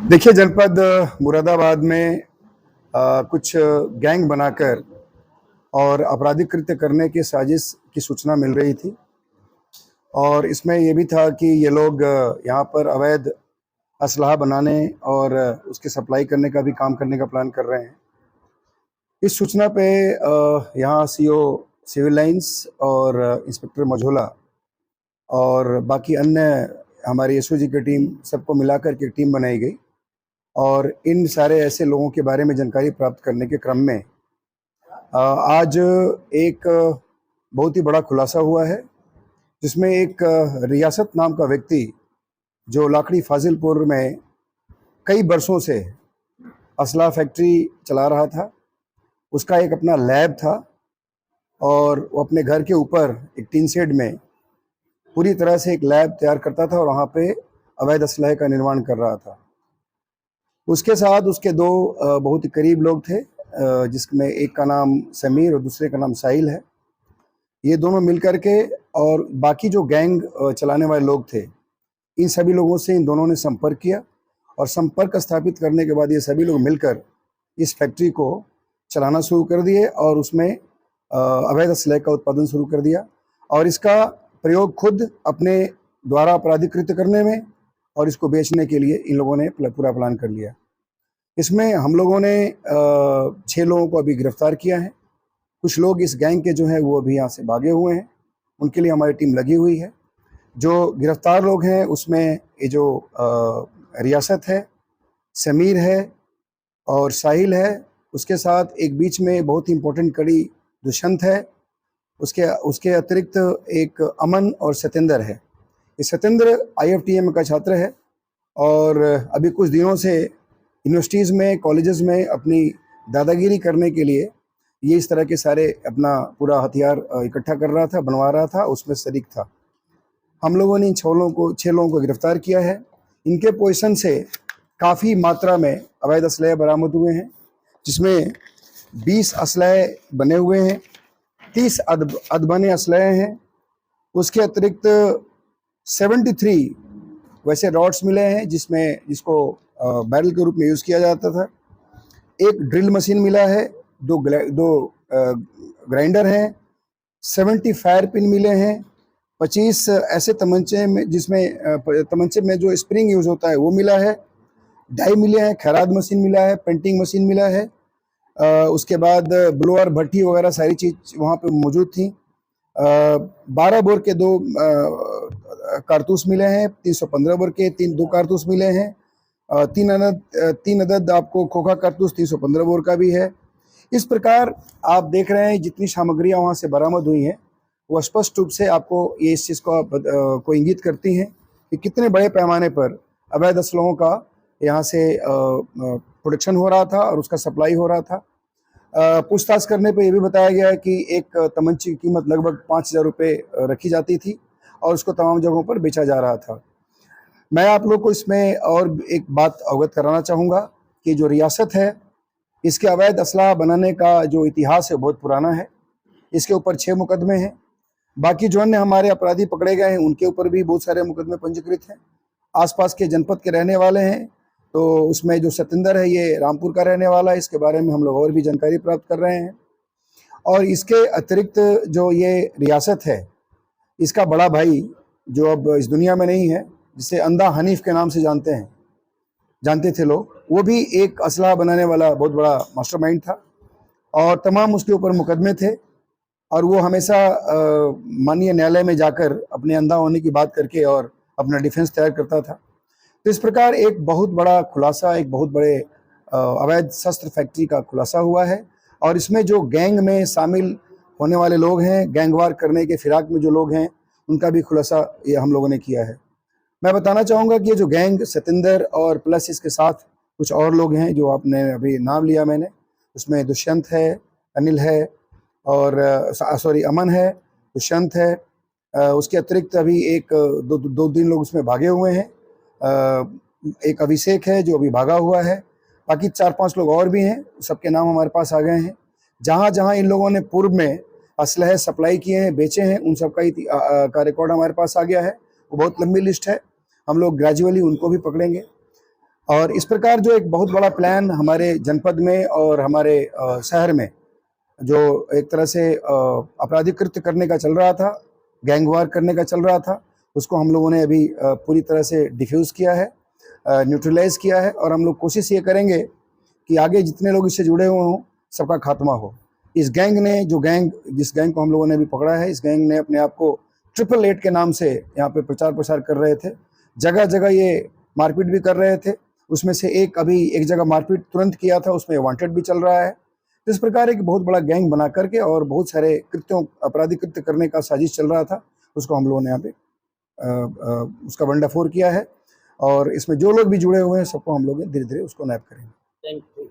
देखिए, जनपद मुरादाबाद में कुछ गैंग बनाकर और आपराधिक कृत्य करने की साजिश की सूचना मिल रही थी। और इसमें ये भी था कि ये लोग यहाँ पर अवैध असलहा बनाने और उसकी सप्लाई करने का भी काम करने का प्लान कर रहे हैं। इस सूचना पे यहाँ सीओ सिविल लाइंस और इंस्पेक्टर मझोला और बाकी अन्य हमारी एसओजी की टीम सबको मिलाकर के एक टीम बनाई गई और इन सारे ऐसे लोगों के बारे में जानकारी प्राप्त करने के क्रम में आज एक बहुत ही बड़ा खुलासा हुआ है, जिसमें एक रियासत नाम का व्यक्ति जो लाखड़ी फाजिलपुर में कई बरसों से असला फैक्ट्री चला रहा था। उसका एक अपना लैब था और वो अपने घर के ऊपर एक टीन शेड में पूरी तरह से एक लैब तैयार करता था और वहाँ पे अवैध असलहे का निर्माण कर रहा था। उसके साथ उसके दो बहुत ही करीब लोग थे, जिसमें एक का नाम समीर और दूसरे का नाम साहिल है। ये दोनों मिलकर के और बाकी जो गैंग चलाने वाले लोग थे, इन सभी लोगों से इन दोनों ने संपर्क किया और संपर्क स्थापित करने के बाद ये सभी लोग मिलकर इस फैक्ट्री को चलाना शुरू कर दिए और उसमें अवैध असलहे का उत्पादन शुरू कर दिया और इसका प्रयोग खुद अपने द्वारा आपराधिक कृत्य करने में और इसको बेचने के लिए इन लोगों ने पूरा प्लान कर लिया। इसमें हम लोगों ने 6 लोगों को अभी गिरफ्तार किया है। कुछ लोग इस गैंग के जो है वो अभी यहाँ से भागे हुए हैं, उनके लिए हमारी टीम लगी हुई है। जो गिरफ्तार लोग हैं उसमें ये जो रियासत है, समीर है और साहिल है, उसके साथ एक बीच में बहुत ही इम्पोर्टेंट कड़ी दुष्यंत है, उसके अतिरिक्त एक अमन और सतेंद्र है। ये सतेंद्र IFTM का छात्र है और अभी कुछ दिनों से यूनिवर्सिटीज़ में, कॉलेजेस में अपनी दादागिरी करने के लिए ये इस तरह के सारे अपना पूरा हथियार इकट्ठा कर रहा था, बनवा रहा था, उसमें शरीक था। हम लोगों ने इन 6 लोगों को गिरफ्तार किया है। इनके पोजीशन से काफ़ी मात्रा में अवैध असलहे बरामद हुए हैं, जिसमें 20 असलहे बने हुए हैं, 30 अधबने असलहे हैं। उसके अतिरिक्त 73 वैसे रॉड्स मिले हैं जिसको बैरल के रूप में यूज़ किया जाता था। एक ड्रिल मशीन मिला है, दो ग्राइंडर हैं, 70 फायर पिन मिले हैं, 25 ऐसे तमंचे में जिसमें तमंचे में जो स्प्रिंग यूज़ होता है वो मिला है, डाई मिले हैं, खैरात मशीन मिला है, पेंटिंग मशीन मिला है। उसके बाद ब्लोअर, भट्टी वगैरह सारी चीज़ वहाँ पे मौजूद थी। 12 बोर के 2 कारतूस मिले हैं, 315 बोर के 2 कारतूस मिले हैं, 3 अदद आपको खोखा कारतूस 315 बोर का भी है। इस प्रकार आप देख रहे हैं जितनी सामग्रियां वहां से बरामद हुई हैं वो स्पष्ट रूप से आपको ये इस चीज़ को इंगित करती हैं कि कितने बड़े पैमाने पर अवैध असलहों का यहाँ से प्रोडक्शन हो रहा था और उसका सप्लाई हो रहा था। पूछताछ करने पे ये भी बताया गया है कि एक तमंचे की कीमत लगभग 5,000 रुपये रखी जाती थी और उसको तमाम जगहों पर बेचा जा रहा था। मैं आप लोग को इसमें और एक बात अवगत कराना चाहूँगा कि जो रियासत है, इसके अवैध असलहा बनाने का जो इतिहास है बहुत पुराना है। इसके ऊपर 6 मुकदमे हैं। बाकी जो अन्य हमारे अपराधी पकड़े गए हैं उनके ऊपर भी बहुत सारे मुकदमे पंजीकृत हैं। आसपास के जनपद के रहने वाले हैं, तो उसमें जो सतेंद्र है ये रामपुर का रहने वाला है। इसके बारे में हम लोग और भी जानकारी प्राप्त कर रहे हैं। और इसके अतिरिक्त जो ये रियासत है, इसका बड़ा भाई जो अब इस दुनिया में नहीं है, जिसे अंधा हनीफ के नाम से जानते थे लोग, वो भी एक असलहा बनाने वाला बहुत बड़ा मास्टरमाइंड था और तमाम उसके ऊपर मुकदमे थे और वो हमेशा माननीय न्यायालय में जाकर अपने अंधा होने की बात करके और अपना डिफेंस तैयार करता था। तो इस प्रकार एक बहुत बड़ा खुलासा, एक बहुत बड़े अवैध शस्त्र फैक्ट्री का खुलासा हुआ है और इसमें जो गैंग में शामिल होने वाले लोग हैं, गैंगवार करने के फिराक में जो लोग हैं, उनका भी खुलासा ये हम लोगों ने किया है। मैं बताना चाहूँगा कि ये जो गैंग सतेंद्र और प्लस इसके साथ कुछ और लोग हैं जो आपने अभी नाम लिया मैंने, उसमें दुष्यंत है, अनिल है और अमन है, दुष्यंत है। उसके अतिरिक्त अभी एक दो तीन लोग उसमें भागे हुए हैं। एक अभिषेक है जो अभी भागा हुआ है। बाकी 4-5 लोग और भी हैं, सबके नाम हमारे पास आ गए हैं। जहाँ जहाँ इन लोगों ने पूर्व में असलहे सप्लाई किए हैं, बेचे हैं, उन सब का रिकॉर्ड हमारे पास आ गया है। वो बहुत लंबी लिस्ट है, हम लोग ग्रेजुअली उनको भी पकड़ेंगे। और इस प्रकार जो एक बहुत बड़ा प्लान हमारे जनपद में और हमारे शहर में जो एक तरह से आपराधिक कृत्य करने का चल रहा था, गैंग वार करने का चल रहा था, उसको हम लोगों ने अभी पूरी तरह से डिफ्यूज़ किया है, न्यूट्रलाइज़ किया है। और हम लोग कोशिश ये करेंगे कि आगे जितने लोग इससे जुड़े हुए हों, सबका खात्मा हो। इस गैंग ने जिस गैंग को हम लोगों ने अभी पकड़ा है, इस गैंग ने अपने आप को 888 के नाम से यहाँ पे प्रचार प्रसार कर रहे थे। जगह जगह ये मारपीट भी कर रहे थे। उसमें से एक जगह मारपीट तुरंत किया था, उसमें वांटेड भी चल रहा है। तो इस प्रकार एक बहुत बड़ा गैंग बना करके और बहुत सारे आपराधिक कृत्य करने का साजिश चल रहा था, उसको हम लोगों ने यहाँ पे उसका भंडाफोड़ किया है। और इसमें जो लोग भी जुड़े हुए हैं, सबको हम लोग धीरे धीरे उसको नैप करेंगे। Thank you.